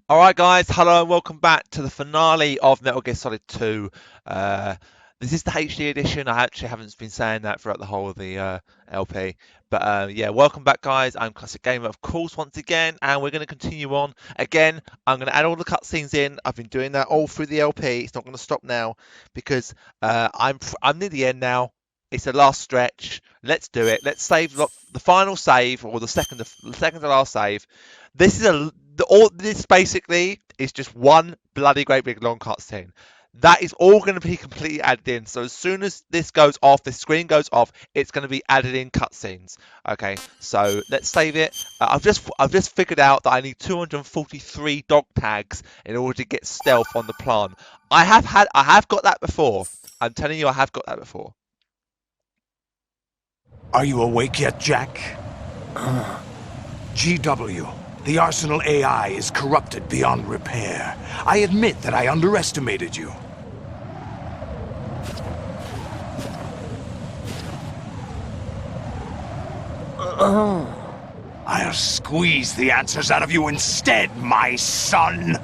Alright guys, hello and welcome back to the finale of Metal Gear Solid 2. This is the HD edition. I actually haven't been saying that throughout the whole of the LP. But yeah, welcome back guys. I'm Classic Gamer of course once again, and we're going to continue on. Again, I'm going to add all the cutscenes in. I've been doing that all through the LP. It's not going to stop now because I'm near the end now. It's the last stretch. Let's do it. Let's save the final save, or the second to last save. This is all this basically is just one bloody great big long cutscene. That is all going to be completely added in. So as soon as this goes off, this screen goes off, it's going to be added in cutscenes. Okay, so let's save it. I've just figured out that I need 243 dog tags in order to get stealth on the plant. I have got that before. I'm telling you, I have got that before. Are you awake yet, Jack? GW, the Arsenal AI is corrupted beyond repair. I admit that I underestimated you. I'll squeeze the answers out of you instead, my son!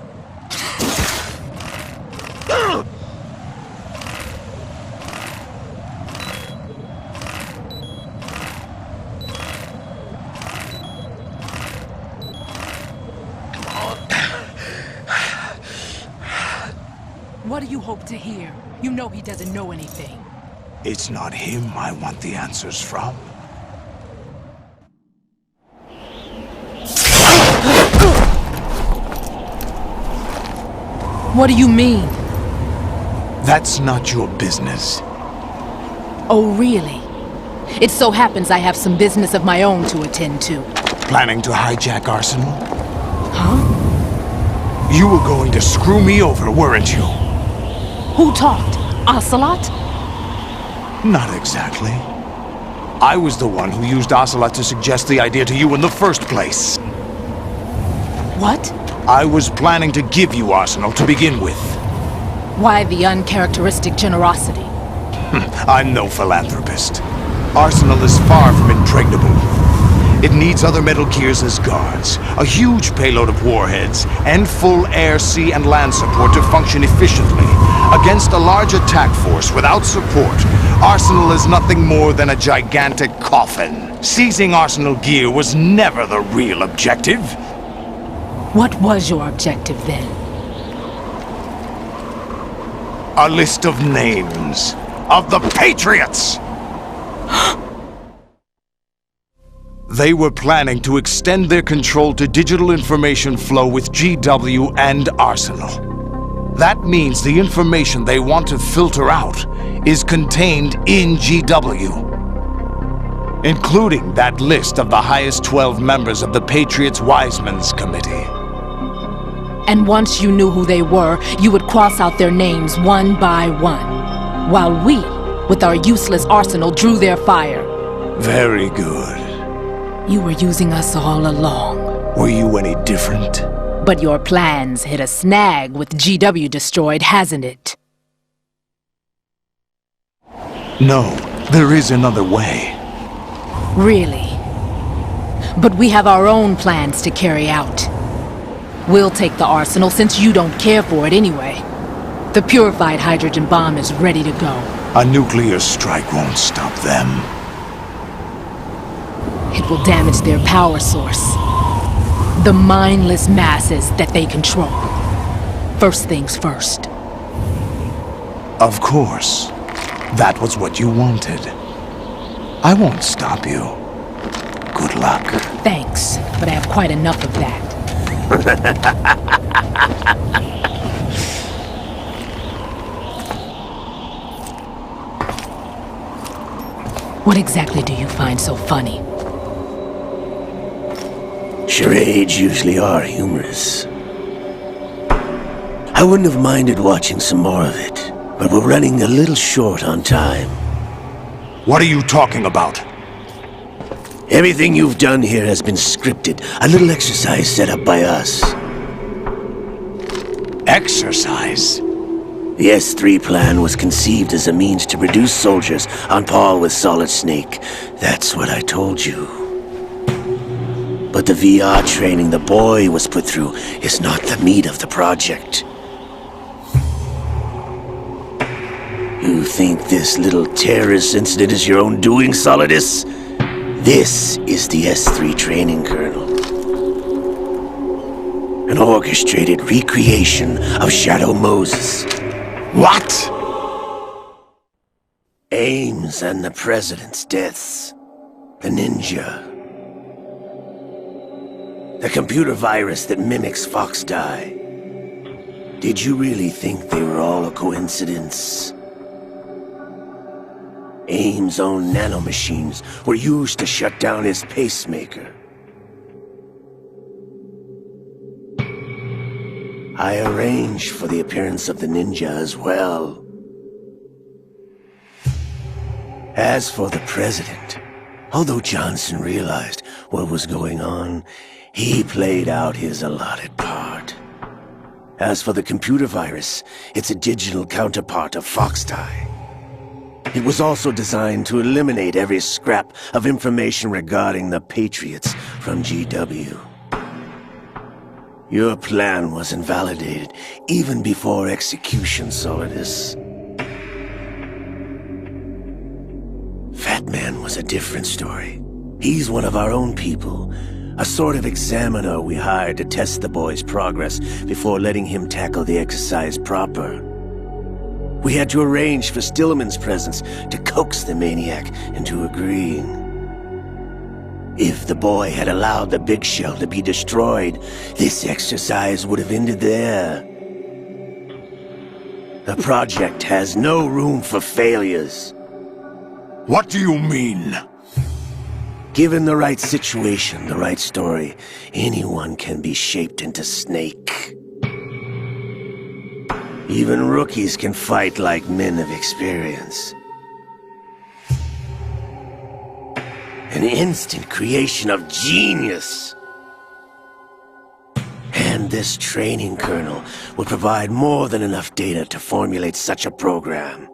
What do you hope to hear? You know he doesn't know anything. It's not him I want the answers from. What do you mean? That's not your business. Oh, really? It so happens I have some business of my own to attend to. Planning to hijack Arsenal? Huh? You were going to screw me over, weren't you? Who talked? Ocelot? Not exactly. I was the one who used Ocelot to suggest the idea to you in the first place. What? I was planning to give you Arsenal to begin with. Why the uncharacteristic generosity? I'm no philanthropist. Arsenal is far from impregnable. It needs other Metal Gears as guards, a huge payload of warheads, and full air, sea, and land support to function efficiently. Against a large attack force without support, Arsenal is nothing more than a gigantic coffin. Seizing Arsenal gear was never the real objective. What was your objective then? A list of names of the Patriots! They were planning to extend their control to digital information flow with GW and Arsenal. That means the information they want to filter out is contained in GW, including that list of the highest 12 members of the Patriots Wiseman's Committee. And once you knew who they were, you would cross out their names one by one, while we, with our useless arsenal, drew their fire. Very good. You were using us all along. Were you any different? But your plans hit a snag with GW destroyed, hasn't it? No, there is another way. Really? But we have our own plans to carry out. We'll take the arsenal since you don't care for it anyway. The purified hydrogen bomb is ready to go. A nuclear strike won't stop them. It will damage their power source. The mindless masses that they control. First things first. Of course. That was what you wanted. I won't stop you. Good luck. Thanks, but I have quite enough of that. What exactly do you find so funny? Charades usually are humorous. I wouldn't have minded watching some more of it, but we're running a little short on time. What are you talking about? Everything you've done here has been scripted, a little exercise set up by us. Exercise? The S3 plan was conceived as a means to reduce soldiers on par with Solid Snake. That's what I told you. But the VR training the boy was put through is not the meat of the project. You think this little terrorist incident is your own doing, Solidus? This is the S3 training kernel. An orchestrated recreation of Shadow Moses. What? Ames and the President's deaths. The ninja. The computer virus that mimics Fox-Die. Did you really think they were all a coincidence? Ames' own nanomachines were used to shut down his pacemaker. I arranged for the appearance of the ninja as well. As for the President, although Johnson realized what was going on, he played out his allotted part. As for the computer virus, it's a digital counterpart of Fox-Die. It was also designed to eliminate every scrap of information regarding the Patriots from GW. Your plan was invalidated even before execution, Solidus. Fat Man was a different story. He's one of our own people, a sort of examiner we hired to test the boy's progress before letting him tackle the exercise proper. We had to arrange for Stillman's presence to coax the maniac into agreeing. If the boy had allowed the big shell to be destroyed, this exercise would have ended there. The project has no room for failures. What do you mean? Given the right situation, the right story, anyone can be shaped into Snake. Even rookies can fight like men of experience. An instant creation of genius. And this training kernel would provide more than enough data to formulate such a program.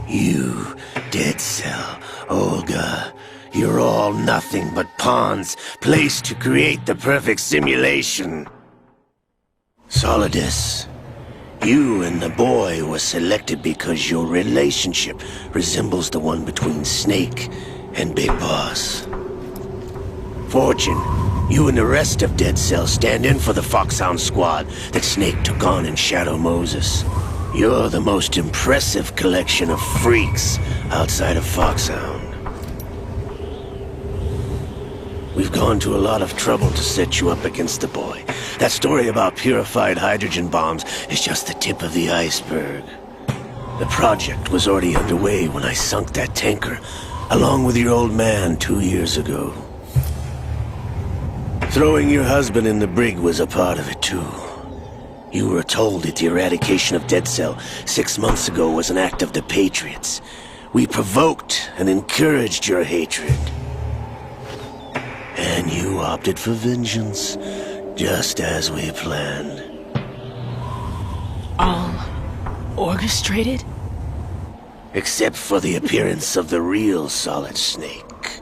You, Dead Cell, Olga, you're all nothing but pawns placed to create the perfect simulation. Solidus, you and the boy were selected because your relationship resembles the one between Snake and Big Boss. Fortune, you and the rest of Dead Cell stand in for the Foxhound squad that Snake took on in Shadow Moses. You're the most impressive collection of freaks outside of Foxhound. We've gone to a lot of trouble to set you up against the boy. That story about purified hydrogen bombs is just the tip of the iceberg. The project was already underway when I sunk that tanker, along with your old man 2 years ago. Throwing your husband in the brig was a part of it too. You were told that the eradication of Dead Cell 6 months ago was an act of the Patriots. We provoked and encouraged your hatred. And you opted for vengeance, just as we planned. All orchestrated? Except for the appearance of the real Solid Snake.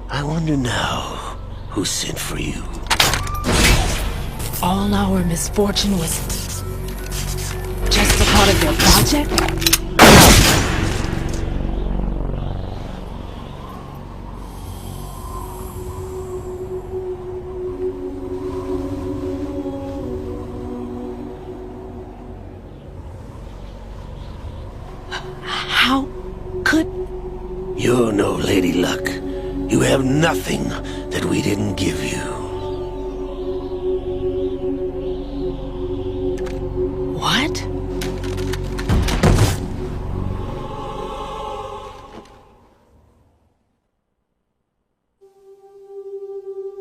I wonder now who sent for you. All our misfortune was just a part of your project? How could... You're no Lady Luck. You have nothing that we didn't give you. What?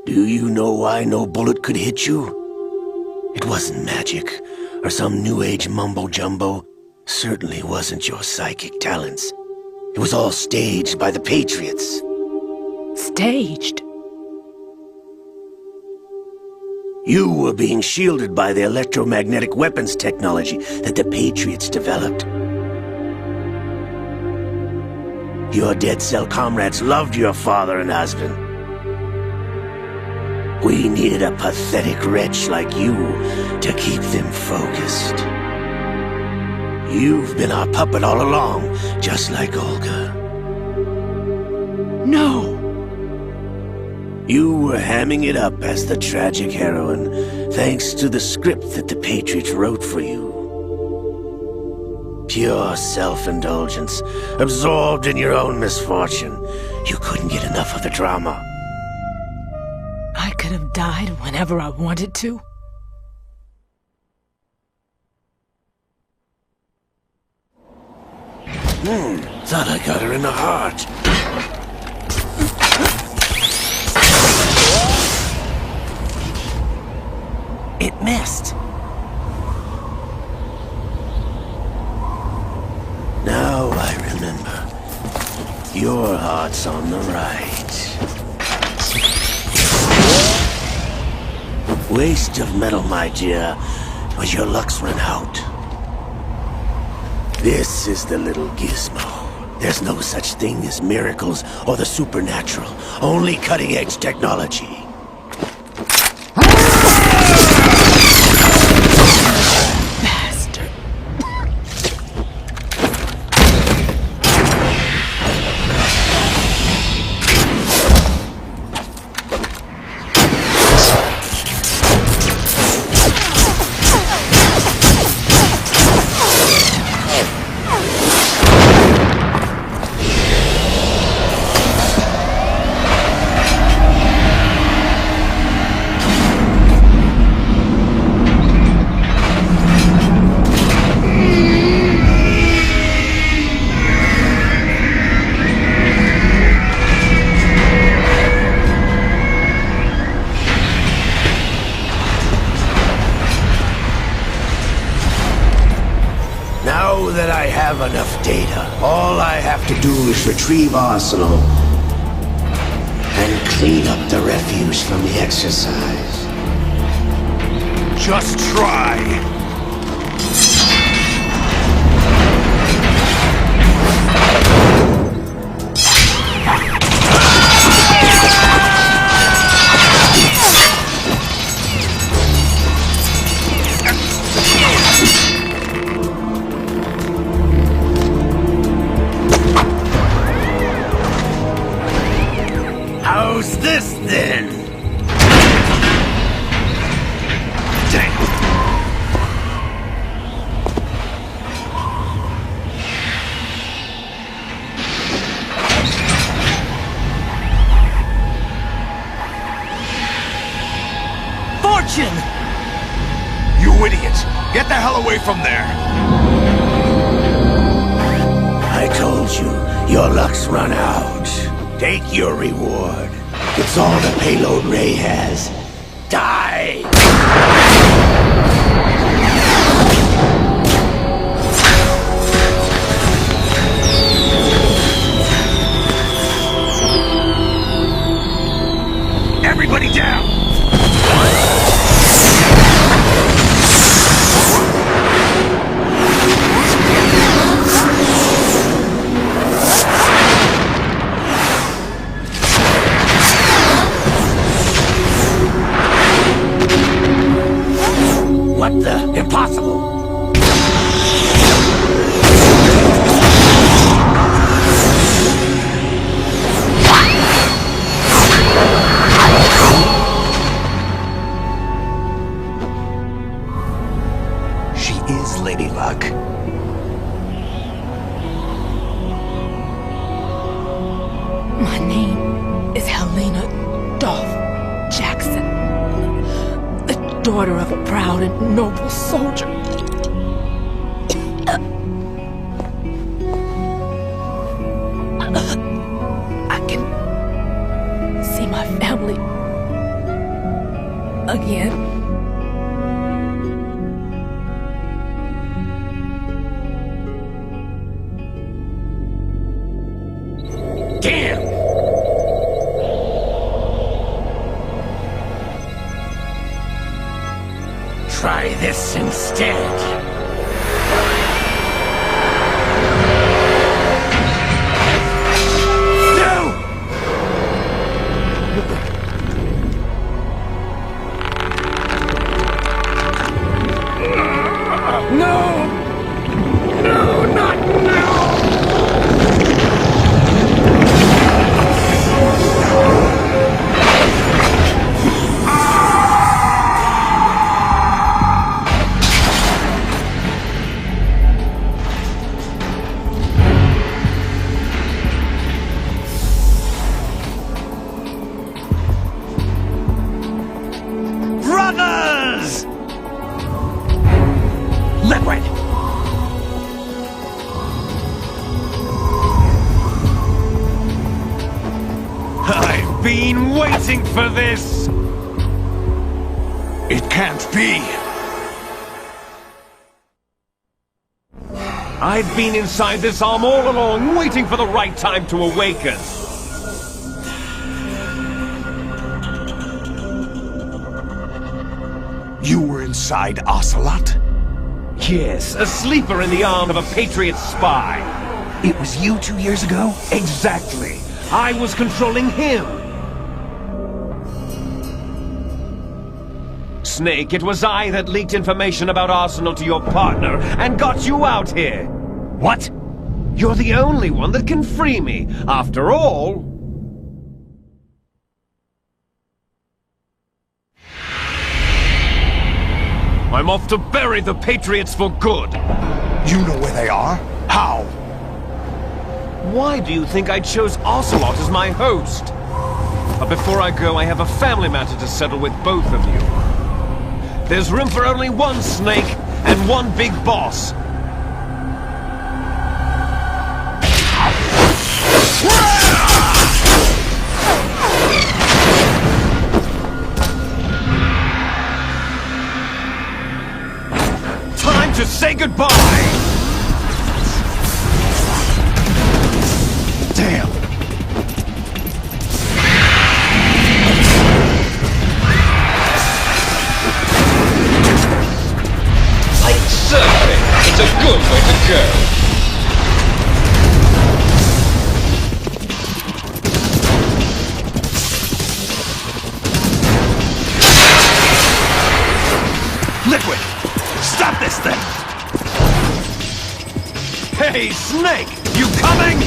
Do you know why no bullet could hit you? It wasn't magic, or some new age mumbo-jumbo. Certainly wasn't your psychic talents. It was all staged by the Patriots. Staged? You were being shielded by the electromagnetic weapons technology that the Patriots developed. Your Dead Cell comrades loved your father and husband. needed a pathetic wretch like you to keep them focused. You've been our puppet all along, just like Olga. No! You were hamming it up as the tragic heroine, thanks to the script that the Patriots wrote for you. Pure self-indulgence, absorbed in your own misfortune. You couldn't get enough of the drama. I could have died whenever I wanted to. Thought I got her in the heart. It missed. Now I remember. Your heart's on the right. Waste of metal, my dear, but your luck's run out. This is the little gizmo. There's no such thing as miracles or the supernatural. Only cutting-edge technology. Bastard. Now that I have enough data, all I have to do is retrieve Arsenal and clean up the refuse from the exercise. Just try. How's this then? Damn. Fortune! You idiot! Get the hell away from there! I told you, your luck's run out. Take your reward. It's all the payload Ray has. Die! Everybody down! What the? Impossible! She is Lady Luck. My name is Helena Dolph Jackson, the daughter of a proud and noble soldier. I can see my family again. Damn! Try this instead. No! I've been waiting for this! It can't be. I've been inside this arm all along, waiting for the right time to awaken. You were inside Ocelot? Yes, a sleeper in the arm of a Patriot spy. It was you 2 years ago? Exactly. I was controlling him. Snake, it was I that leaked information about Arsenal to your partner and got you out here. What? You're the only one that can free me. After all... I'm off to bury the Patriots for good. You know where they are? How? Why do you think I chose Ocelot as my host? But before I go, I have a family matter to settle with both of you. There's room for only one Snake and one big boss. Time to say goodbye! Damn. Like surfing, it's a good way to go. Liquid! Stop this thing! Hey, Snake! You coming?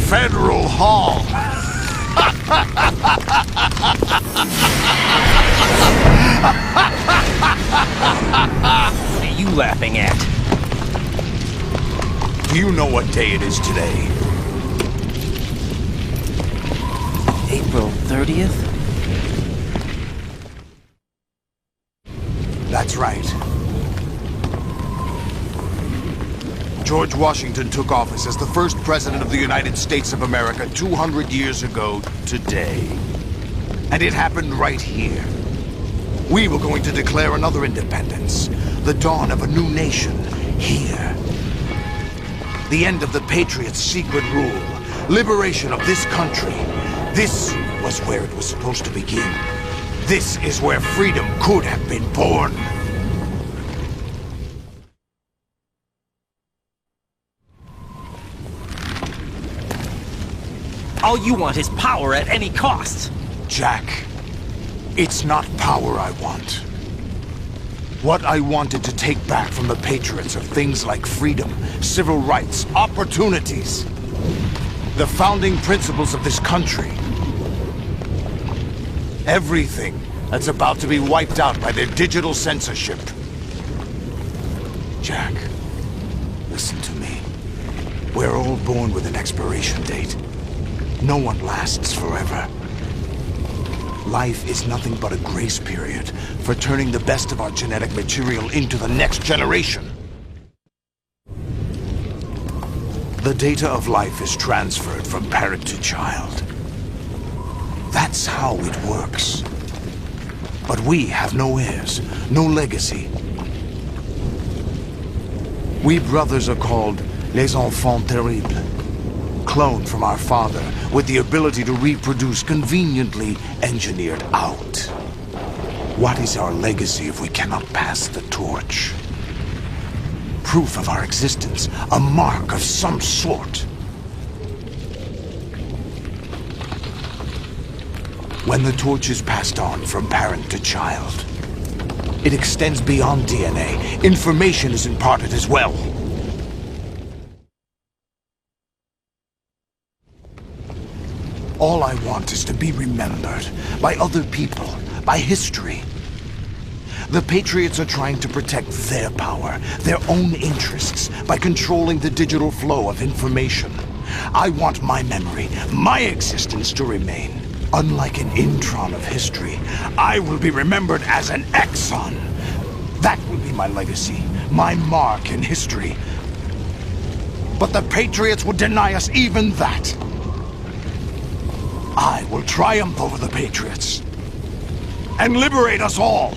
Federal Hall. What are you laughing at? Do you know what day it is today? April 30th? That's right. George Washington took office as the first president of the United States of America 200 years ago today. And it happened right here. We were going to declare another independence. The dawn of a new nation. Here. The end of the Patriots' secret rule. Liberation of this country. This was where it was supposed to begin. This is where freedom could have been born. All you want is power at any cost. Jack, it's not power I want. What I wanted to take back from the Patriots are things like freedom, civil rights, opportunities. The founding principles of this country. Everything that's about to be wiped out by their digital censorship. Jack, listen to me. We're all born with an expiration date. No one lasts forever. Life is nothing but a grace period for turning the best of our genetic material into the next generation. The data of life is transferred from parent to child. That's how it works. But we have no heirs, no legacy. We brothers are called les enfants terribles, cloned from our father with the ability to reproduce conveniently engineered out. What is our legacy if we cannot pass the torch? Proof of our existence, a mark of some sort. When the torch is passed on from parent to child, it extends beyond DNA. Information is imparted as well. All I want is to be remembered by other people, by history. The Patriots are trying to protect their power, their own interests, by controlling the digital flow of information. I want my memory, my existence to remain. Unlike an intron of history, I will be remembered as an exon. That will be my legacy, my mark in history. But the Patriots would deny us even that. I will triumph over the Patriots and liberate us all,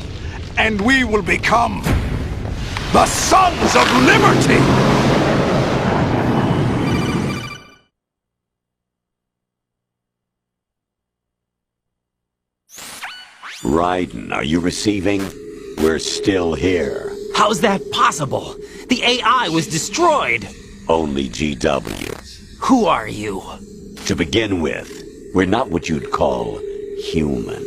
and we will become the Sons of Liberty! Raiden, are you receiving? We're still here. How's that possible? The AI was destroyed! Only GW. Who are you? To begin with, we're not what you'd call human.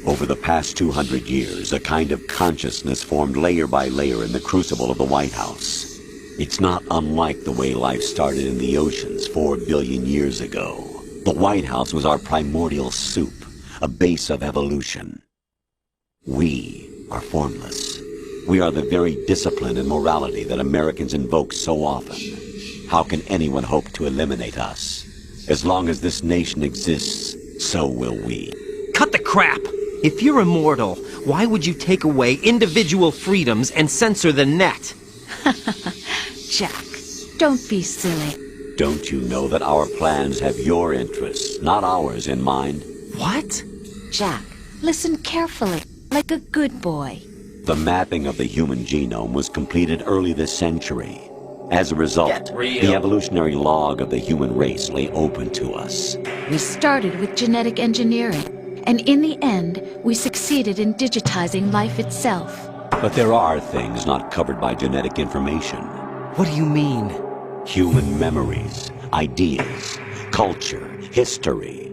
Over the past 200 years, a kind of consciousness formed layer by layer in the crucible of the White House. It's not unlike the way life started in the oceans 4 billion years ago. The White House was our primordial soup, a base of evolution. We are formless. We are the very discipline and morality that Americans invoke so often. How can anyone hope to eliminate us? As long as this nation exists, so will we. Cut the crap! If you're immortal, why would you take away individual freedoms and censor the net? Jack, don't be silly. Don't you know that our plans have your interests, not ours, in mind? What? Jack, listen carefully, like a good boy. The mapping of the human genome was completed early this century. As a result, the evolutionary log of the human race lay open to us. We started with genetic engineering, and in the end, we succeeded in digitizing life itself. But there are things not covered by genetic information. What do you mean? Human memories, ideas, culture, history.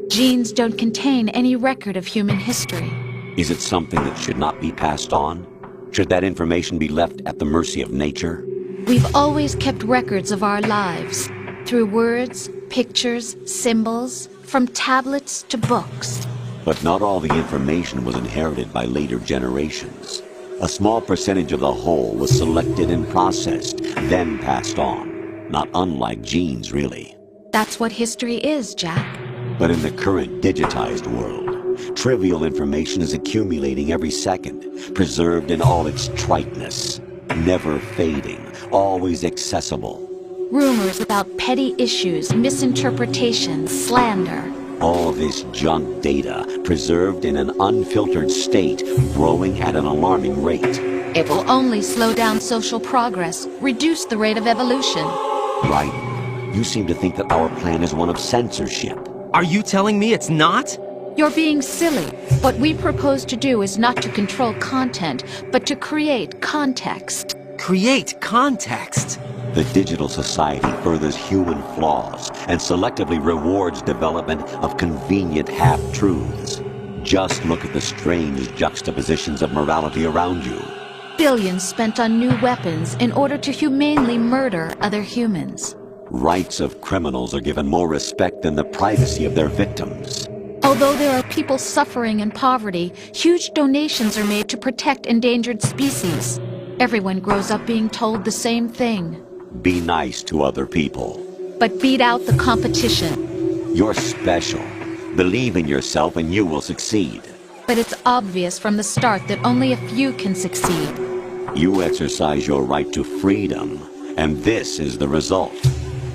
Genes don't contain any record of human history. Is it something that should not be passed on? Should that information be left at the mercy of nature? We've always kept records of our lives, through words, pictures, symbols, from tablets to books. But not all the information was inherited by later generations. A small percentage of the whole was selected and processed, then passed on. Not unlike genes, really. That's what history is, Jack. But in the current digitized world, trivial information is accumulating every second, preserved in all its triteness, never fading, always accessible. Rumors about petty issues, misinterpretations, slander. All this junk data, preserved in an unfiltered state, growing at an alarming rate. It will only slow down social progress, reduce the rate of evolution. Right. You seem to think that our plan is one of censorship. Are you telling me it's not? You're being silly. What we propose to do is not to control content, but to create context. Create context? The digital society furthers human flaws and selectively rewards development of convenient half-truths. Just look at the strange juxtapositions of morality around you. Billions spent on new weapons in order to humanely murder other humans. Rights of criminals are given more respect than the privacy of their victims. Although there are people suffering in poverty, huge donations are made to protect endangered species. Everyone grows up being told the same thing. Be nice to other people. But beat out the competition. You're special. Believe in yourself and you will succeed. But it's obvious from the start that only a few can succeed. You exercise your right to freedom, and this is the result.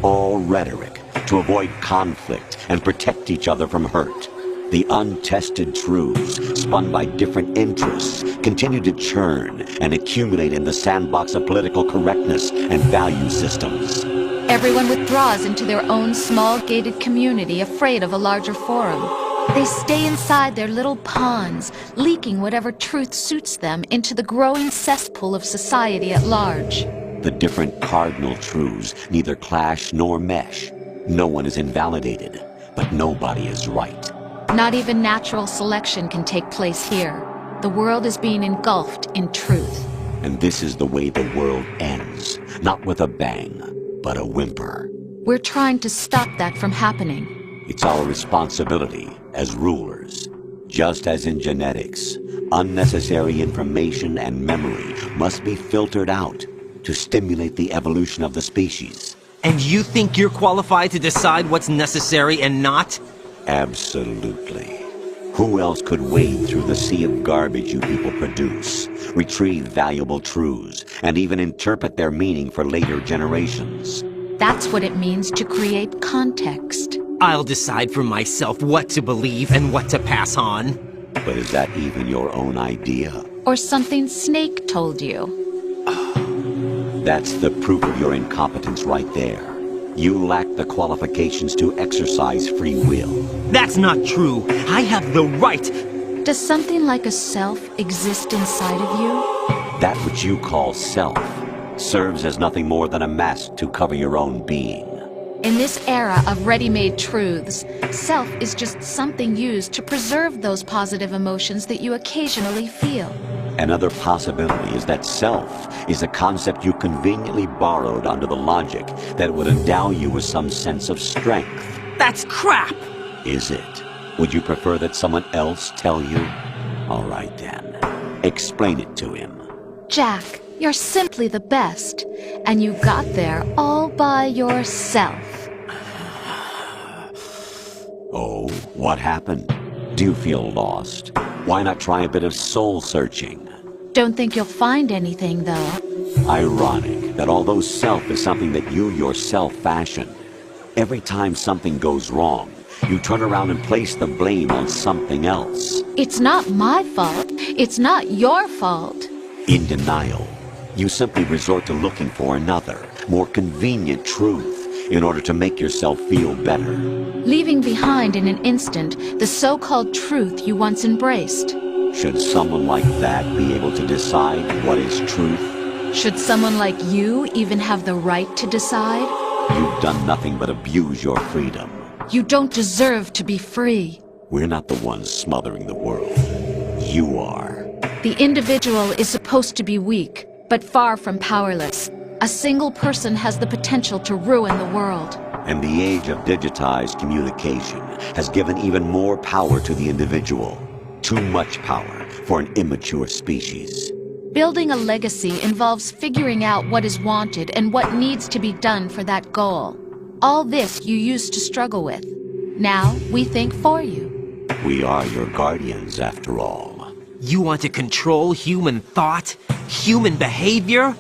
All rhetoric to avoid conflict and protect each other from hurt. The untested truths, spun by different interests, continue to churn and accumulate in the sandbox of political correctness and value systems. Everyone withdraws into their own small gated community, afraid of a larger forum. They stay inside their little ponds, leaking whatever truth suits them into the growing cesspool of society at large. The different cardinal truths neither clash nor mesh. No one is invalidated, but nobody is right. Not even natural selection can take place here. The world is being engulfed in truth. And this is the way the world ends, not with a bang, but a whimper. We're trying to stop that from happening. It's our responsibility as rulers. Just as in genetics, unnecessary information and memory must be filtered out to stimulate the evolution of the species. And you think you're qualified to decide what's necessary and not? Absolutely. Who else could wade through the sea of garbage you people produce, retrieve valuable truths, and even interpret their meaning for later generations? That's what it means to create context. I'll decide for myself what to believe and what to pass on. But is that even your own idea? Or something Snake told you? That's the proof of your incompetence right there. You lack the qualifications to exercise free will. That's not true. I have the right. Does something like a self exist inside of you? That which you call self serves as nothing more than a mask to cover your own being. In this era of ready-made truths, self is just something used to preserve those positive emotions that you occasionally feel. Another possibility is that self is a concept you conveniently borrowed under the logic that would endow you with some sense of strength. That's crap! Is it? Would you prefer that someone else tell you? All right then. Explain it to him. Jack, you're simply the best, and you got there all by yourself. Oh, what happened? Do you feel lost? Why not try a bit of soul-searching? Don't think you'll find anything, though. Ironic that although self is something that you yourself fashioned, every time something goes wrong, you turn around and place the blame on something else. It's not my fault. It's not your fault. In denial, you simply resort to looking for another, more convenient truth in order to make yourself feel better. Leaving behind in an instant the so-called truth you once embraced. Should someone like that be able to decide what is truth? Should someone like you even have the right to decide? You've done nothing but abuse your freedom. You don't deserve to be free. We're not the ones smothering the world. You are. The individual is supposed to be weak, but far from powerless. A single person has the potential to ruin the world. And the age of digitized communication has given even more power to the individual. Too much power for an immature species. Building a legacy involves figuring out what is wanted and what needs to be done for that goal. All this you used to struggle with. Now we think for you. We are your guardians, after all. You want to control human thought? Human behavior?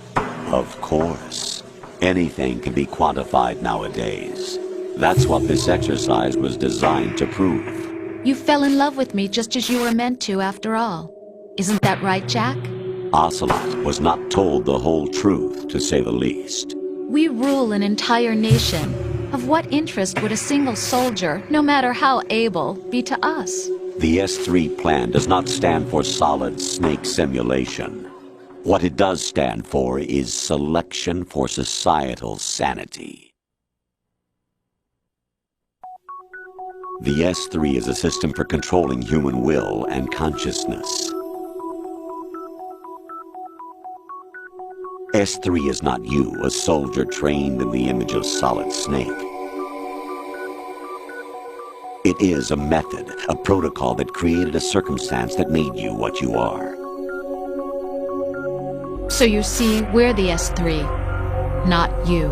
Of course. Anything can be quantified nowadays. That's what this exercise was designed to prove. You fell in love with me just as you were meant to, after all. Isn't that right, Jack? Ocelot was not told the whole truth, to say the least. We rule an entire nation. Of what interest would a single soldier, no matter how able, be to us? The S3 plan does not stand for solid snake simulation. What it does stand for is selection for societal sanity. The S3 is a system for controlling human will and consciousness. S3 is not you, a soldier trained in the image of Solid Snake. It is a method, a protocol that created a circumstance that made you what you are. So you see, we're the S3, not you.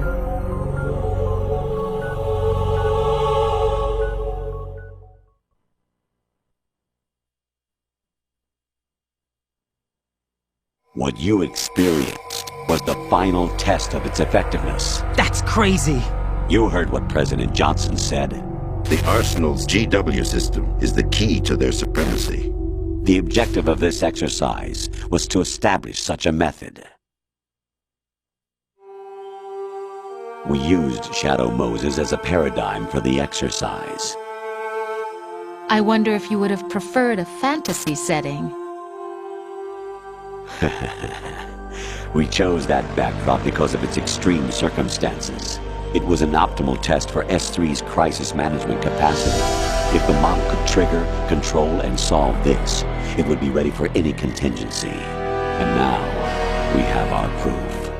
What you experienced was the final test of its effectiveness. That's crazy! You heard what President Johnson said. The Arsenal's GW system is the key to their supremacy. The objective of this exercise was to establish such a method. We used Shadow Moses as a paradigm for the exercise. I wonder if you would have preferred a fantasy setting. We chose that backdrop because of its extreme circumstances. It was an optimal test for S3's crisis management capacity. If the model could trigger, control, and solve this, it would be ready for any contingency. And now, we have our proof.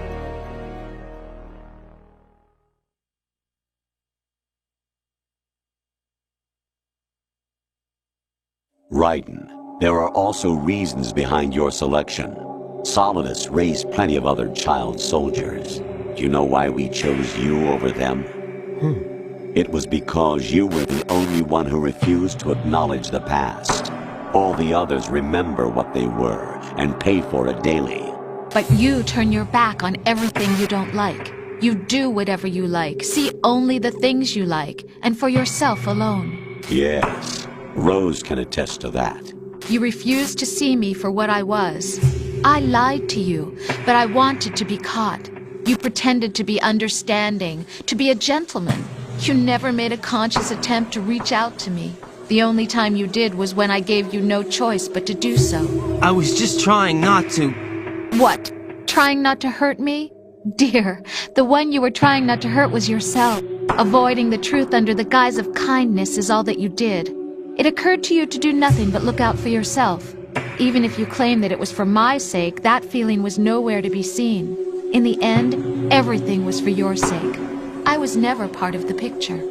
Raiden, there are also reasons behind your selection. Solidus raised plenty of other child soldiers. Do you know why we chose you over them? It was because you were the only one who refused to acknowledge the past. All the others remember what they were and pay for it daily. But you turn your back on everything you don't like. You do whatever you like, see only the things you like, and for yourself alone. Yes, Rose can attest to that. You refused to see me for what I was. I lied to you, but I wanted to be caught. You pretended to be understanding, to be a gentleman. You never made a conscious attempt to reach out to me. The only time you did was when I gave you no choice but to do so. I was just trying not to... What? Trying not to hurt me? Dear, the one you were trying not to hurt was yourself. Avoiding the truth under the guise of kindness is all that you did. It occurred to you to do nothing but look out for yourself. Even if you claim that it was for my sake, that feeling was nowhere to be seen. In the end, everything was for your sake. I was never part of the picture.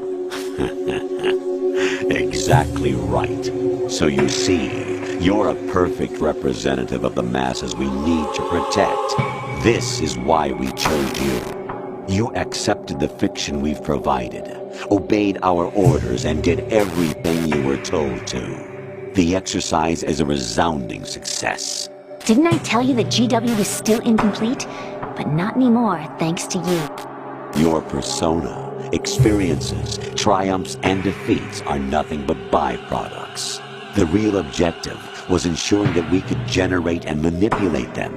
Exactly right. So you see, you're a perfect representative of the masses we need to protect. This is why we chose you. You accepted the fiction we've provided, obeyed our orders, and did everything you were told to. The exercise is a resounding success. Didn't I tell you that GW was still incomplete? But not anymore, thanks to you. Your persona, experiences, triumphs, and defeats are nothing but byproducts. The real objective was ensuring that we could generate and manipulate them.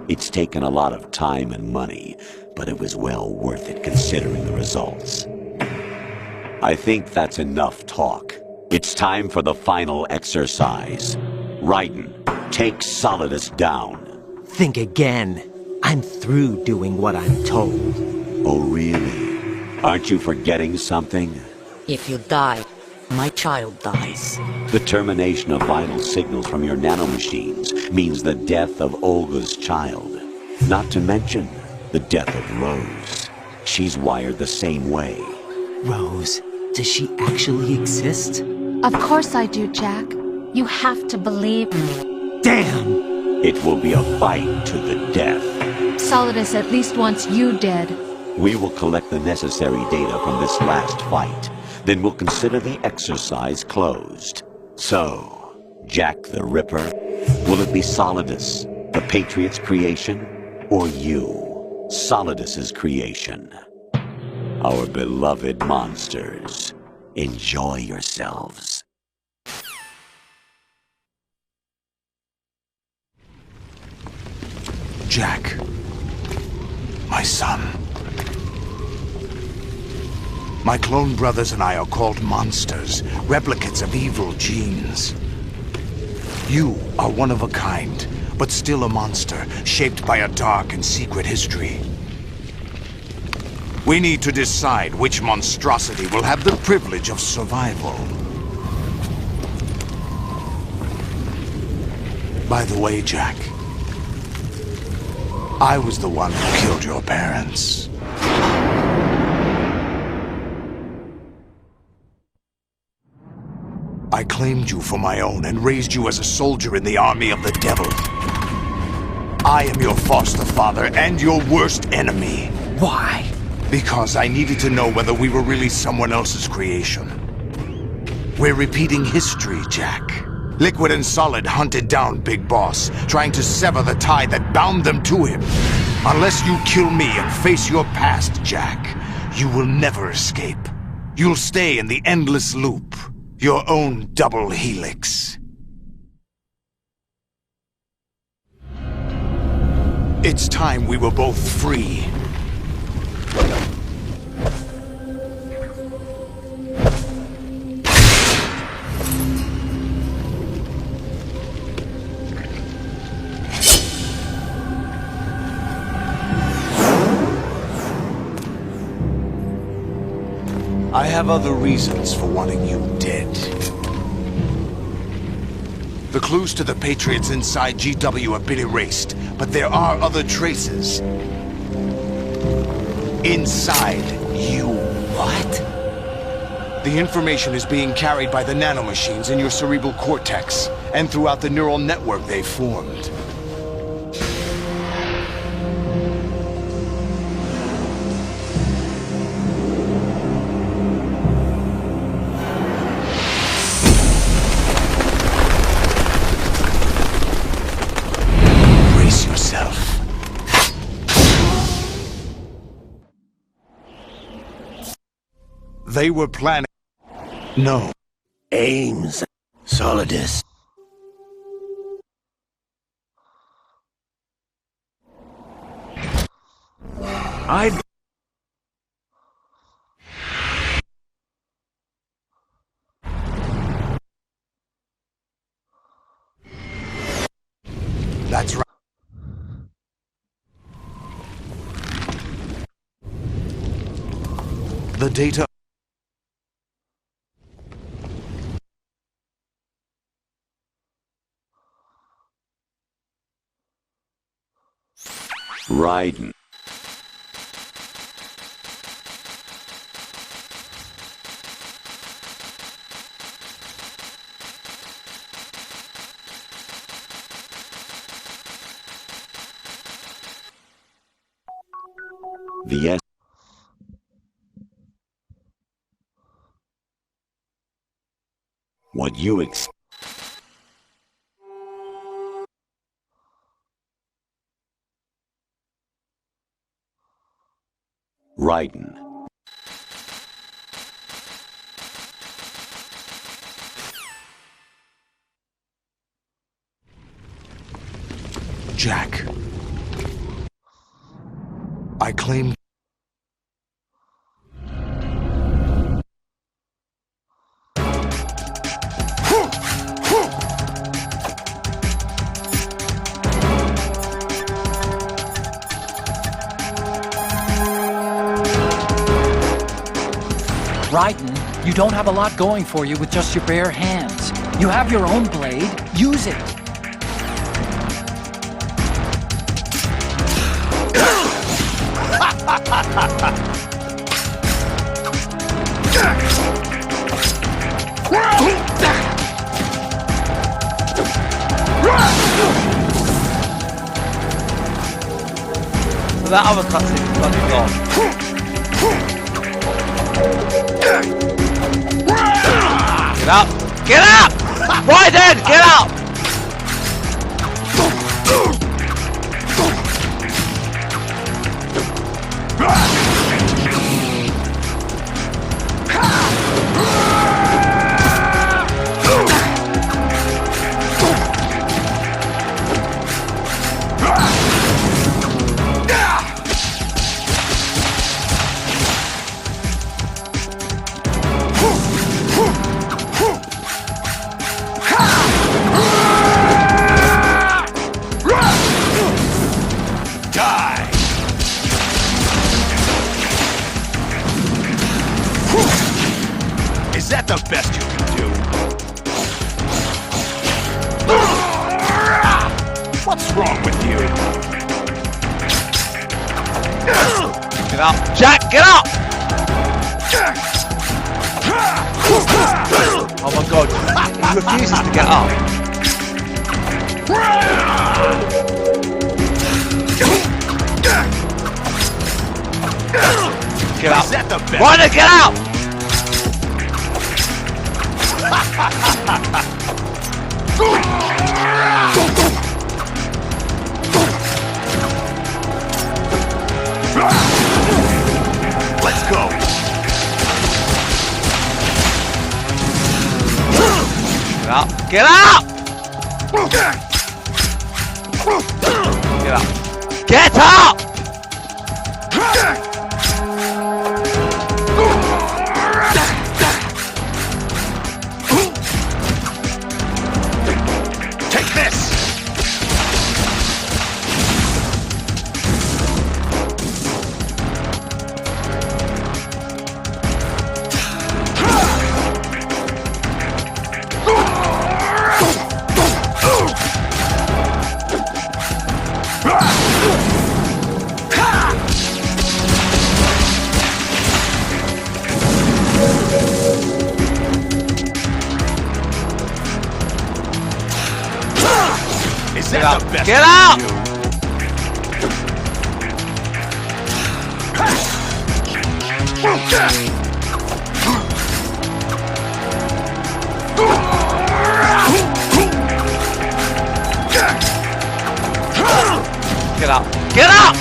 It's taken a lot of time and money, but it was well worth it considering the results. I think that's enough talk. It's time for the final exercise. Raiden, take Solidus down. Think again. I'm through doing what I'm told. Oh, really? Aren't you forgetting something? If you die, my child dies. The termination of vital signals from your nanomachines means the death of Olga's child. Not to mention the death of Rose. She's wired the same way. Rose, does she actually exist? Of course I do, Jack. You have to believe me. Damn! It will be a fight to the death. Solidus at least wants you dead. We will collect the necessary data from this last fight. Then we'll consider the exercise closed. So, Jack the Ripper, will it be Solidus, the Patriot's creation, or you, Solidus's creation? Our beloved monsters, enjoy yourselves. Jack, my son. My clone brothers and I are called monsters, replicates of evil genes. You are one of a kind, but still a monster, shaped by a dark and secret history. We need to decide which monstrosity will have the privilege of survival. By the way, Jack, I was the one who killed your parents. claimed you for my own and raised you as a soldier in the army of the devil. I am your foster father and your worst enemy. Why? Because I needed to know whether we were really someone else's creation. We're repeating history, Jack. Liquid and Solid hunted down Big Boss, trying to sever the tie that bound them to him. Unless you kill me and face your past, Jack, you will never escape. You'll stay in the endless loop, your own double helix. It's time we were both free. I have other reasons for wanting you dead. The clues to the Patriots inside GW have been erased, but there are other traces. Inside you. What? The information is being carried by the nanomachines in your cerebral cortex, and throughout the neural network they've formed. They were planning... No. Ames. Solidus. That's right. The data... Raiden. The S. What you expect. Raiden. Jack. I claim... Raiden, you don't have a lot going for you with just your bare hands. You have your own blade. Use it. That other cutscene is bloody gone. Get up! Get up! Raiden, get up! Is that the best you can do? What's wrong with you? Get up! Jack, get up! Oh my god, he refuses to get up. Get up. Ryder, get out! Let's go. Get up! Get up! Get up! Get up! Take this. Is Get that up! the best Get of up! you? Get up! Get up!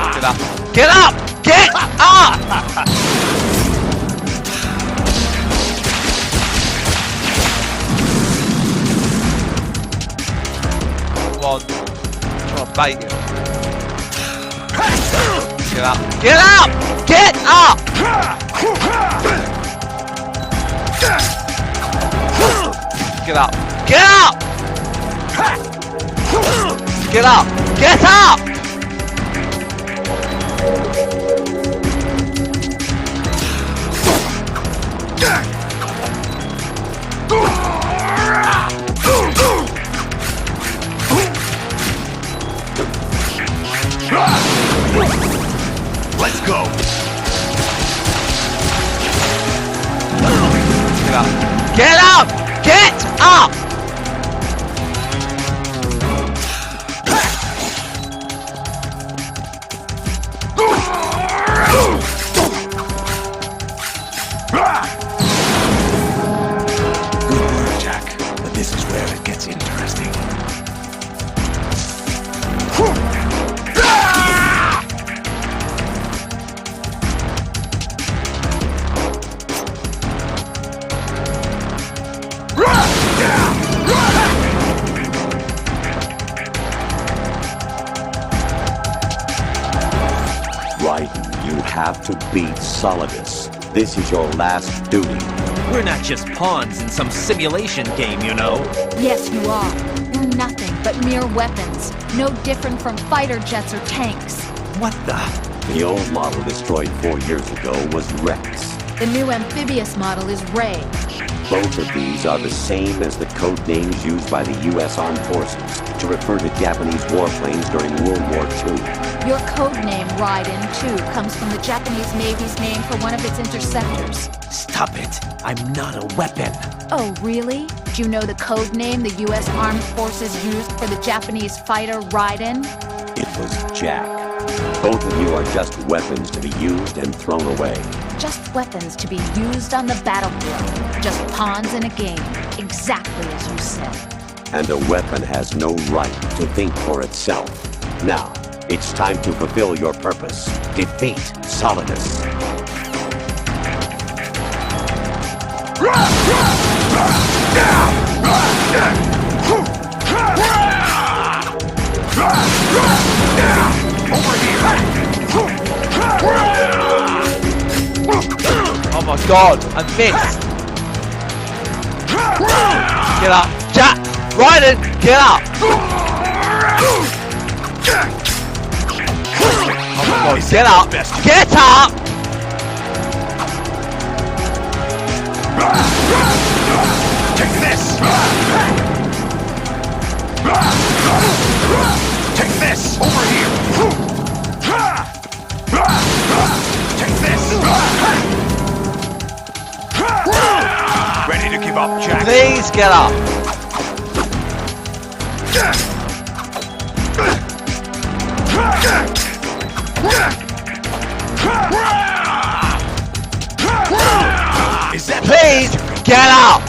Get up! Get up! Get up! Come on. Try to bait him. Get up! Get up! Get up! Get up! Get up! Get up! Get up! Let's go. Get up! Get up! Get up! Good work, Jack. But this is where it gets interesting. Right, you have to beat Solidus. This is your last duty. We're not just pawns in some simulation game, you know. Yes, you are. You're nothing but mere weapons. No different from fighter jets or tanks. What the? The old model destroyed 4 years ago was Rex. The new amphibious model is Ray. Both of these are the same as the code names used by the U.S. Armed Forces to refer to Japanese warplanes during World War II. Your code name, Raiden, too, comes from the Japanese Navy's name for one of its interceptors. Stop it. I'm not a weapon. Oh, really? Do you know the code name the U.S. Armed Forces used for the Japanese fighter Raiden? It was Jack. Both of you are just weapons to be used and thrown away. Just weapons to be used on the battlefield. Just pawns in a game. Exactly as you said. And a weapon has no right to think for itself. Now, it's time to fulfill your purpose. Defeat Solidus. Oh my god, I missed! Get up! Jack! Ryder, get up! Oh my god, get up! Get up! Take this! Take this! Over here! Take this! Ready to give up, Jack? Please get up. Is that Please get up.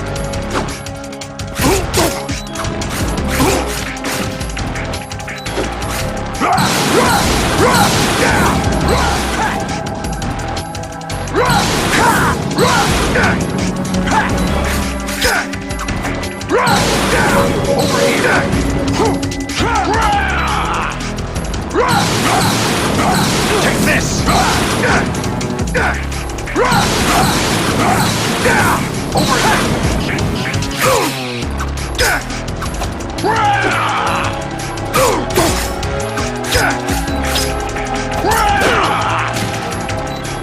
Take this! Over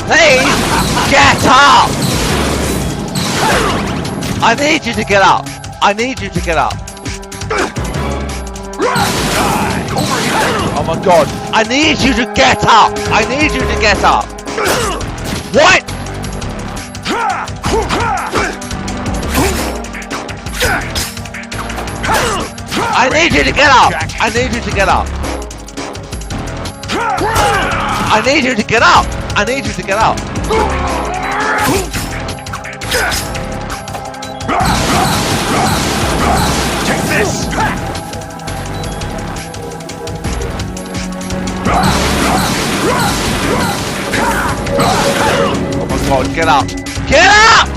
Please get up. I need you to get up. I need you to get up. Oh my god. I need you to get up. I need you to get up. What? I need you to get up. I need you to get up. I need you to get up. I need you to get up. Take this! Oh my god, get up! Get up!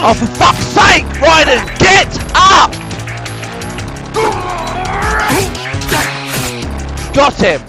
Oh, for fuck's sake, Ryden, get up! Got him!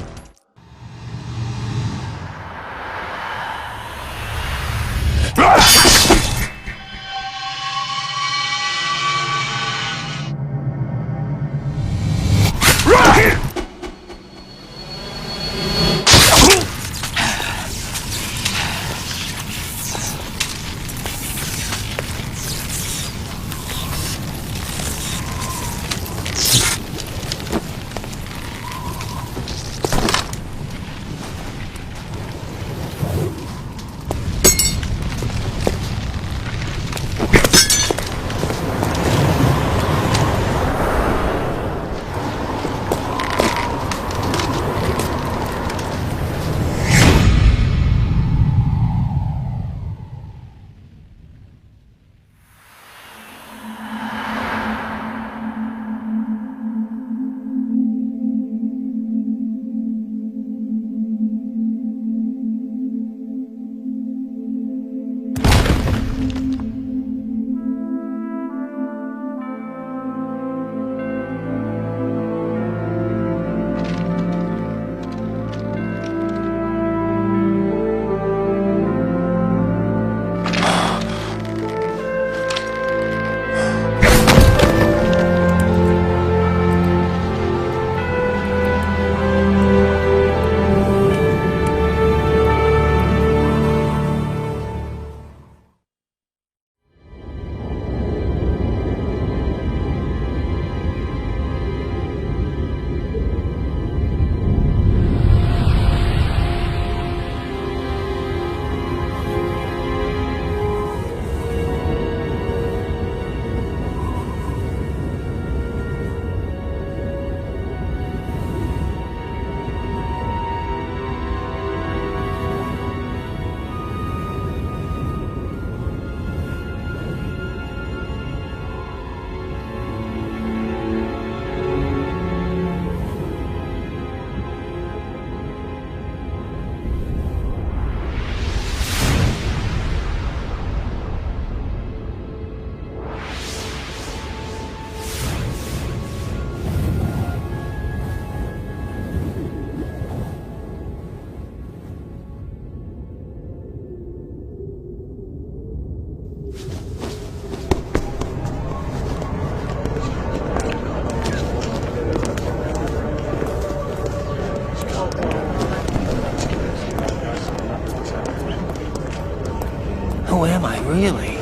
Who am I, really?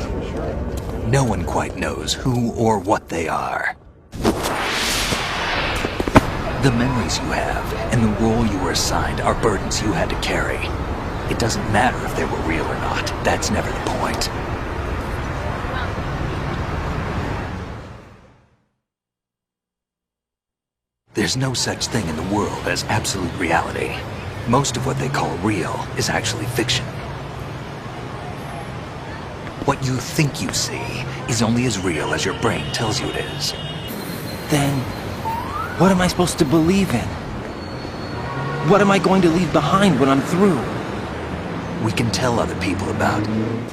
No one quite knows who or what they are. The memories you have and the role you were assigned are burdens you had to carry. It doesn't matter if they were real or not. That's never the point. There's no such thing in the world as absolute reality. Most of what they call real is actually fiction. What you think you see is only as real as your brain tells you it is. Then, what am I supposed to believe in? What am I going to leave behind when I'm through? We can tell other people about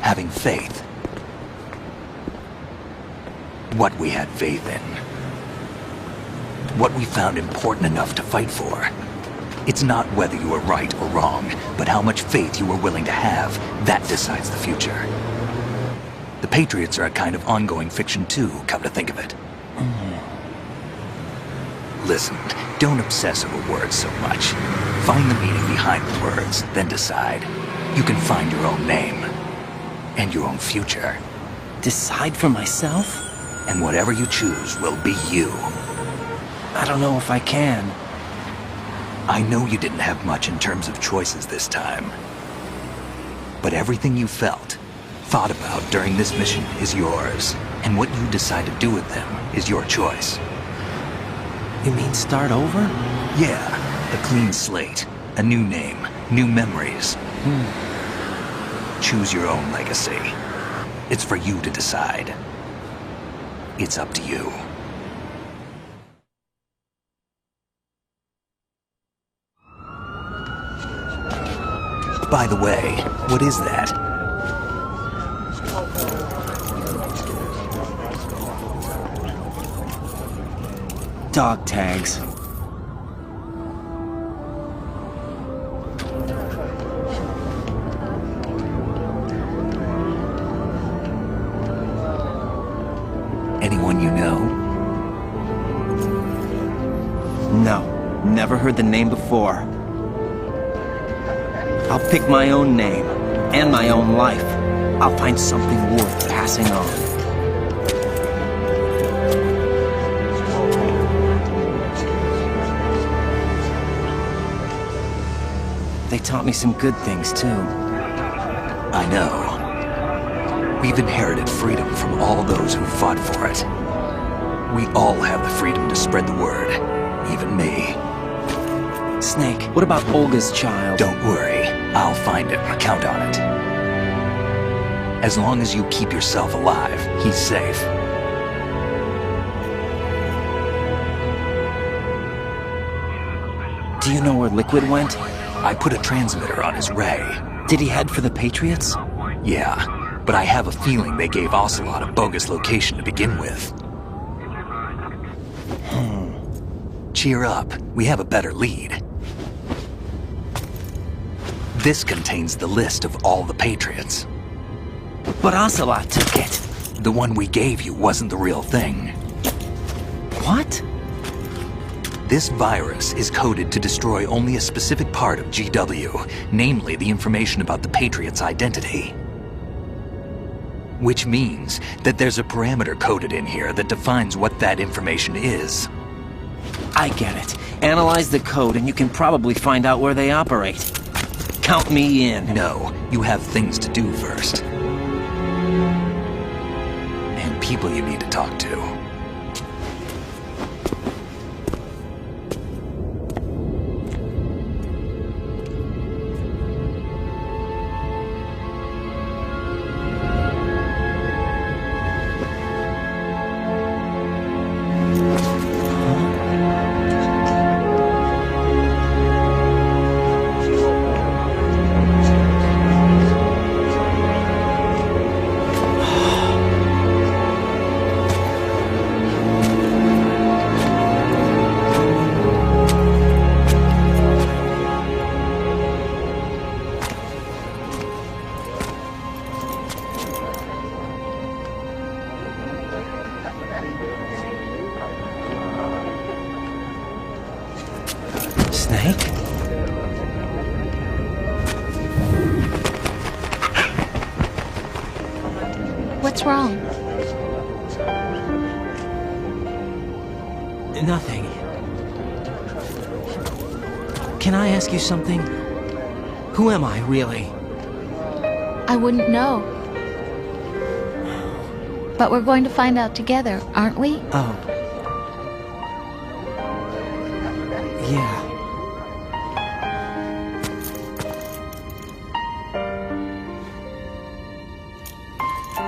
having faith. What we had faith in. What we found important enough to fight for. It's not whether you were right or wrong, but how much faith you were willing to have. That decides the future. The Patriots are a kind of ongoing fiction too, come to think of it. Listen, don't obsess over words so much. Find the meaning behind the words, then decide. You can find your own name. And your own future. Decide for myself? And whatever you choose will be you. I don't know if I can. I know you didn't have much in terms of choices this time. But everything you felt, thought about during this mission is yours. And what you decide to do with them is your choice. You mean start over? Yeah, a clean slate, a new name, new memories. Choose your own legacy. It's for you to decide. It's up to you. By the way, what is that? Dog tags. Anyone you know? No, never heard the name before. I'll pick my own name, and my own life. I'll find something worth passing on. They taught me some good things, too. I know. We've inherited freedom from all those who fought for it. We all have the freedom to spread the word, even me. Snake, what about Olga's child? Don't worry. I'll find him. Count on it. As long as you keep yourself alive, he's safe. Do you know where Liquid went? I put a transmitter on his ray. Did he head for the Patriots? Yeah, but I have a feeling they gave Ocelot a bogus location to begin with. Cheer up. We have a better lead. This contains the list of all the Patriots. But Ocelot took it. The one we gave you wasn't the real thing. What? This virus is coded to destroy only a specific part of GW, namely the information about the Patriots' identity. Which means that there's a parameter coded in here that defines what that information is. I get it. Analyze the code and you can probably find out where they operate. Count me in. No, you have things to do first. And people you need to talk to. Snake? What's wrong? Nothing. Can I ask you something? Who am I, really? I wouldn't know. But we're going to find out together, aren't we? Oh. Yeah.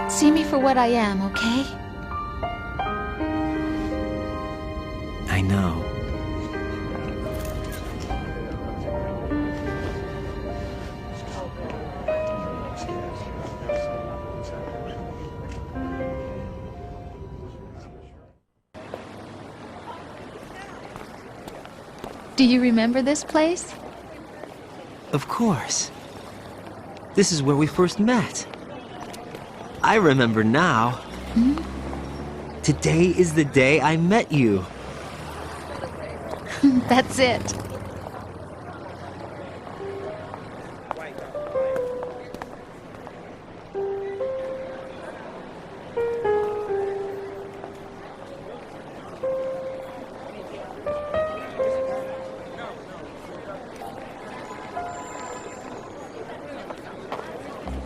See me for what I am, okay? I know. Do you remember this place? Of course. This is where we first met. I remember now. Hmm? Today is the day I met you. That's it.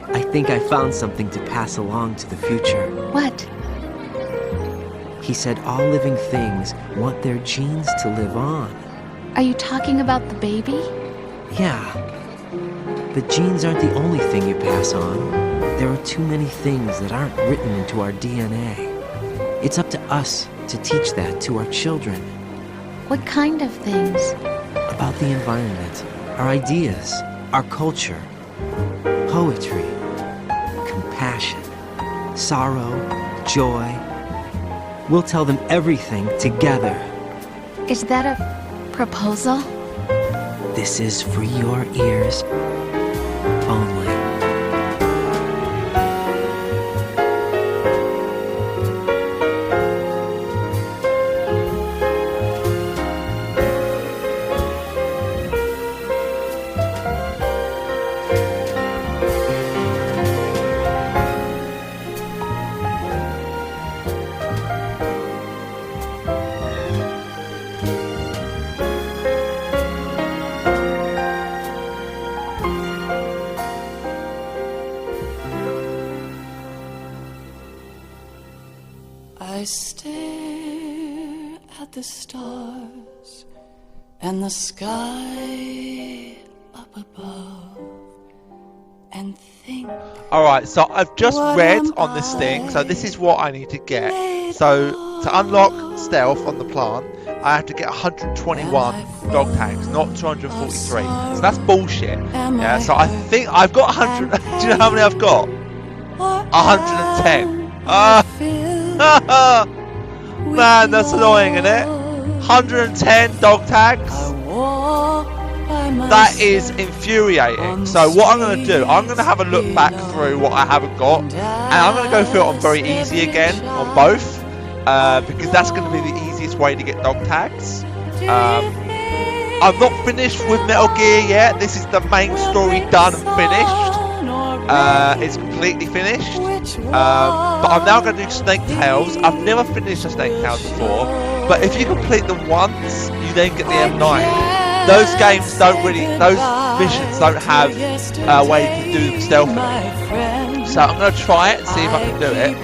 I think I found something to pass along to the future. What? He said all living things want their genes to live on. Are you talking about the baby? Yeah. But genes aren't the only thing you pass on. There are too many things that aren't written into our DNA. It's up to us to teach that to our children. What kind of things? About the environment, our ideas, our culture, poetry, compassion, sorrow, joy. We'll tell them everything together. Is that a proposal? This is for your ears only. I stare at the stars and the sky up above and think. Alright, so I've just read on this thing, so this is what I need to get. So, to unlock stealth on the plant, I have to get 121 dog tags, not 243. So that's bullshit. Yeah, so I think I've got 100. Do you know how many I've got? 110. Man, that's annoying, isn't it? 110 dog tags. That is infuriating. So what I'm going to do, I'm going to have a look back through what I haven't got, and I'm going to go through it on very easy again on both, because that's going to be the easiest way to get dog tags. I'm not finished with Metal Gear yet. This is the main story done and finished. It's completely finished. But I'm now going to do Snake Tales. I've never finished a Snake Tales before, but if you complete them once, you then get the M9. Those games don't really, those missions don't have a way to do them stealthily. So I'm going to try it and see if I can do it.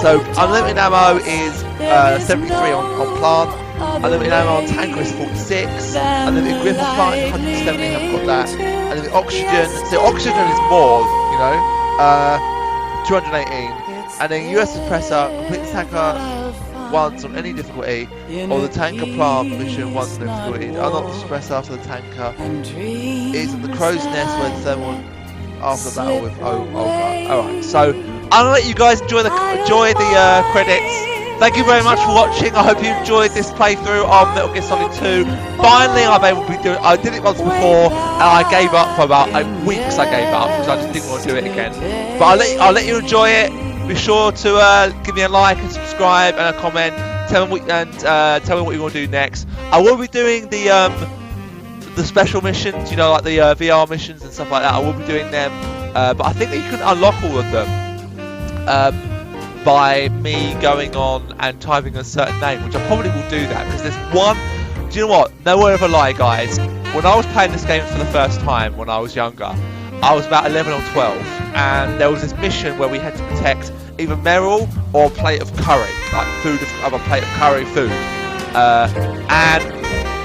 So unlimited ammo is 73 on plant. Unlimited ammo on tanker is 46. Unlimited grip on plant is 170. I've got that. Unlimited oxygen. So oxygen is more, you know. 218. And then US suppressor, complete the tanker once on any difficulty, or the tanker plant mission once on difficulty. Unlock the suppressor after the tanker. It's in the crow's nest where the thermal after the battle with Alright, so I'm gonna let you guys enjoy the credits. Thank you very much for watching. I hope you enjoyed this playthrough of Metal Gear Solid 2. Finally, I'm able to be doing. I did it once before, and I gave up for about weeks. I gave up because I just didn't want to do it again. But I'll let you enjoy it. Be sure to give me a like and subscribe and a comment. Tell me what you want to do next. I will be doing the special missions, you know, like the VR missions and stuff like that. I will be doing them but I think that you can unlock all of them by me going on and typing a certain name, which I probably will do that because there's one. Do you know what? No word of a lie, guys. When I was playing this game for the first time when I was younger, I was about 11 or 12, and there was this mission where we had to protect either Meryl or a plate of curry, like a plate of curry food. And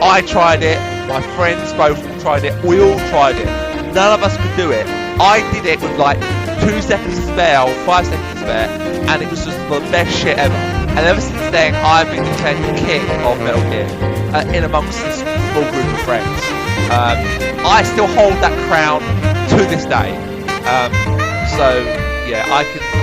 I tried it. My friends both tried it. We all tried it. None of us could do it. I did it with like 2 seconds to spare or 5 seconds to spare, and it was just the best shit ever. And ever since then, I've been declared the king of Metal Gear in amongst this small group of friends. I still hold that crown to this day. So yeah,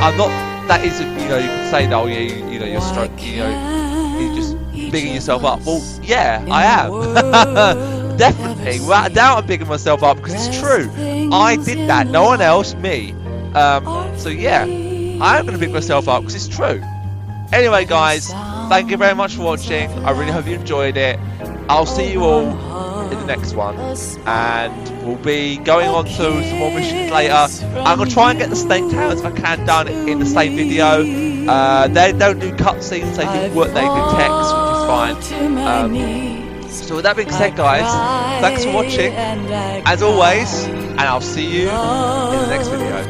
I'm not. That is, you can say that. Oh yeah, you're stroke. You're just bigging yourself up. Well, yeah, I am. Definitely, without a doubt, I'm bigging myself up because it's true. I did that. No one else, me. So yeah, I am going to big myself up because it's true. Anyway, guys, thank you very much for watching. I really hope you enjoyed it. I'll see you all in the next one, and we'll be going on to some more missions later. I'm going to try and get the snake tails if I can done in the same video. They don't do cutscenes, they do text, which is fine. So with that being said, guys, thanks for watching, as always, and I'll see you in the next video.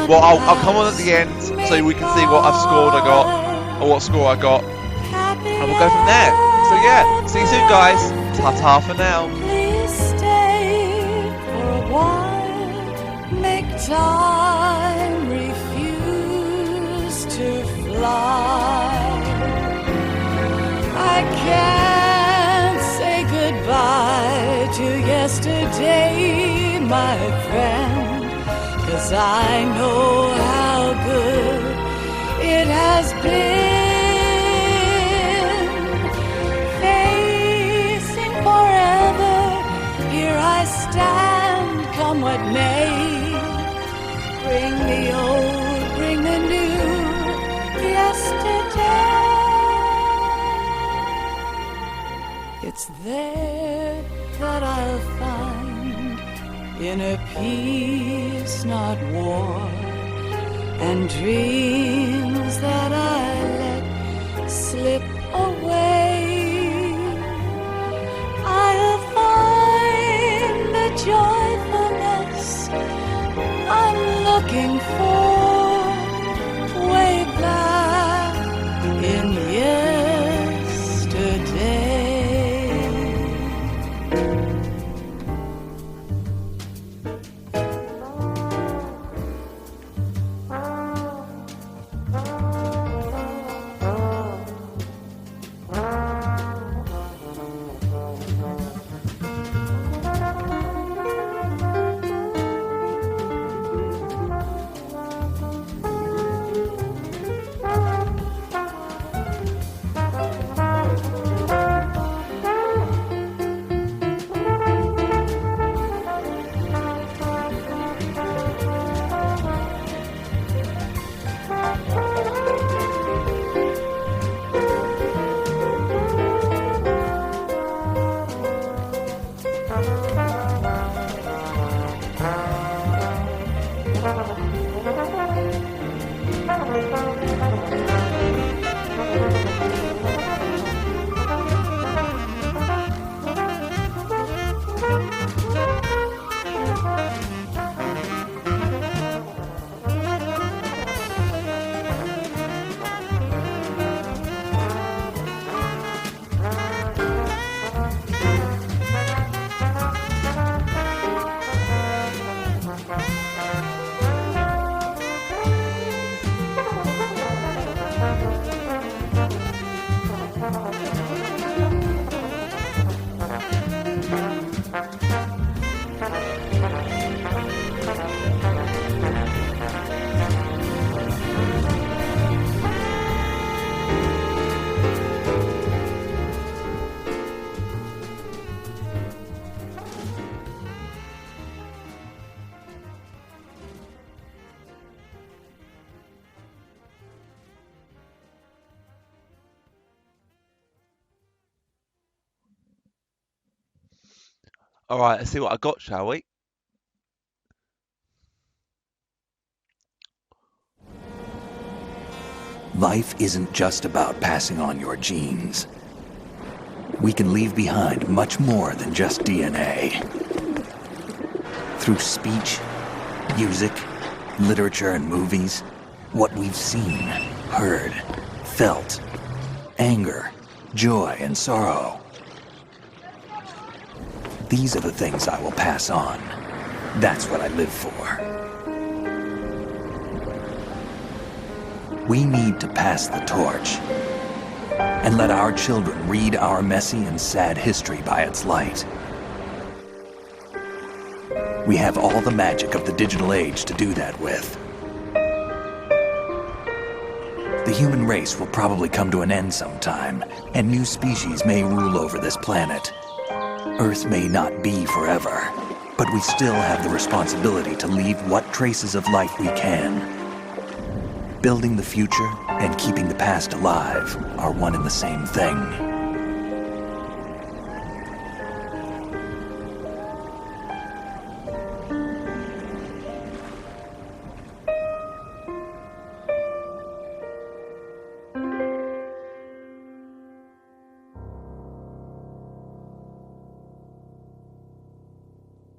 Well, I'll come on at the end so we can see what what score I got, and we'll go from there. So yeah, see you soon, guys. Ta-ta for now. Please stay for a while. Make time refuse to fly. I can't say goodbye to yesterday, my friend, 'cause I know how good it has been. Facing forever, here I stand, come what may. Bring the old, bring the new, yesterday. It's there that I'll find inner peace, not war, and dreams that I let slip away. I'll find the joyfulness I'm looking for way back in yesterday. All right, let's see what I got, shall we? Life isn't just about passing on your genes. We can leave behind much more than just DNA. Through speech, music, literature, and movies, what we've seen, heard, felt, anger, joy, and sorrow. These are the things I will pass on. That's what I live for. We need to pass the torch and let our children read our messy and sad history by its light. We have all the magic of the digital age to do that with. The human race will probably come to an end sometime, and new species may rule over this planet. Earth may not be forever, but we still have the responsibility to leave what traces of life we can. Building the future and keeping the past alive are one and the same thing.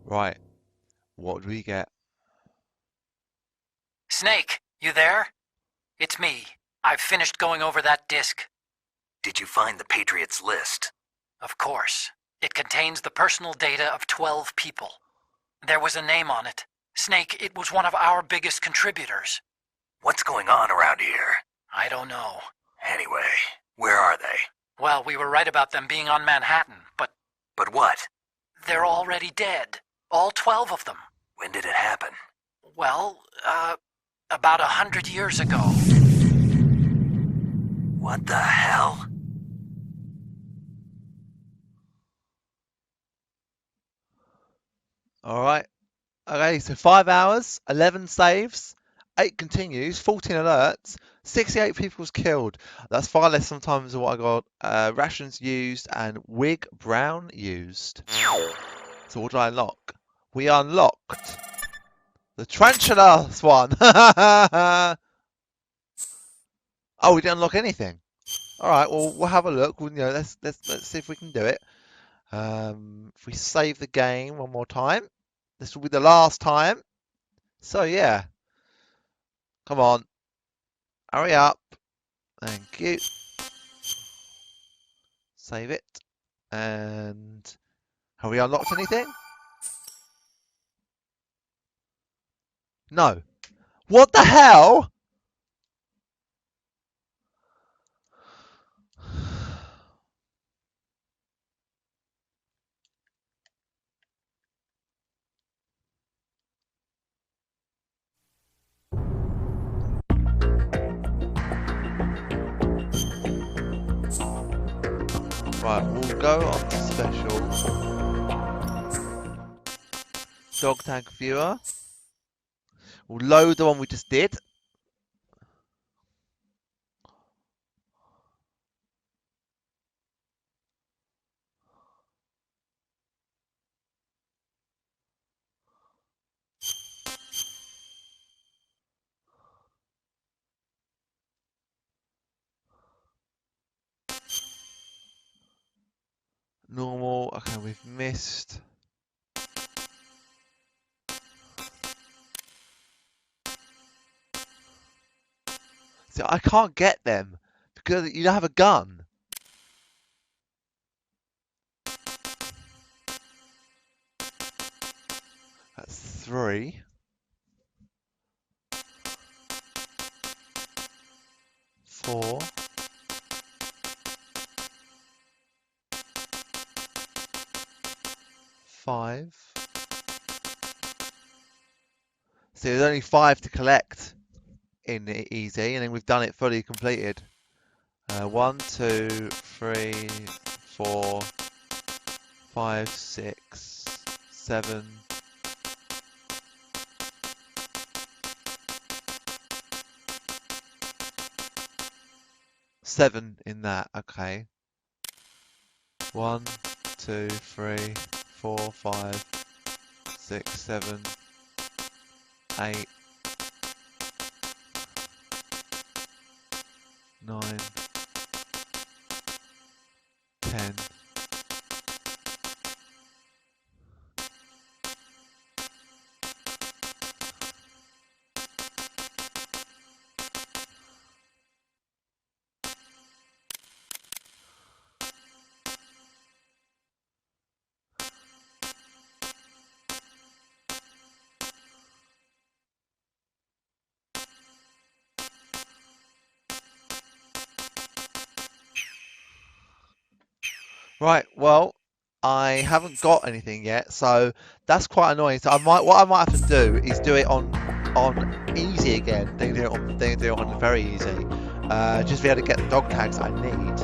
Right. What do we get? Snake, you there? It's me. I've finished going over that disk. Did you find the Patriots list? Of course. It contains the personal data of 12 people. There was a name on it. Snake, it was one of our biggest contributors. What's going on around here? I don't know. Anyway, where are they? Well, we were right about them being on Manhattan, but... But what? They're already dead. All 12 of them. When did it happen? Well, about 100 years ago. What the hell? Alright. Okay, so 5 hours, 11 saves, 8 continues, 14 alerts, 68 people's killed. That's far less sometimes than what I got. Rations used and wig brown used. So what did I unlock? We unlocked the Tarantulas one. Oh, we didn't unlock anything. All right, well we'll have a look. We'll, let's see if we can do it. If we save the game one more time, this will be the last time. So yeah, come on, hurry up. Thank you. Save it. And have we unlocked anything? No. What the hell? Right, we'll go on to special. Dog tag viewer. We'll load the one we just did. Normal. Okay, we've missed. See, I can't get them because you don't have a gun. That's 3. 4. 5. So there's only 5 to collect in easy, and then we've done it fully completed. 1, 2, 3, 4, 5, 6, 7. 7 in that, okay. 1, 2, 3, 4, 5, 6, 7, 8. 9, 10. Right, well, I haven't got anything yet, so that's quite annoying. So what I might have to do is do it on easy again. Then do it on very easy. Just to be able to get the dog tags I need.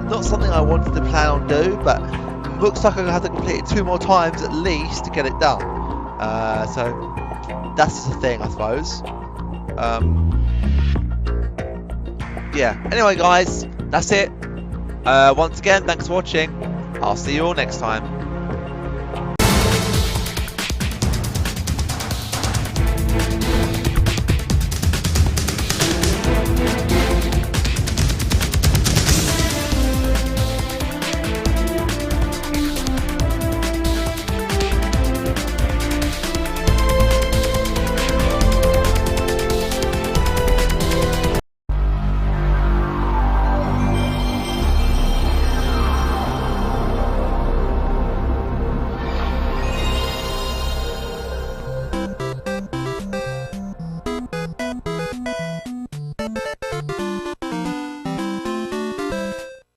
Not something I wanted to plan on do, but looks like I'm gonna have to complete it 2 more times at least to get it done. So that's the thing, I suppose. Yeah. Anyway, guys, that's it. Once again, thanks for watching. I'll see you all next time.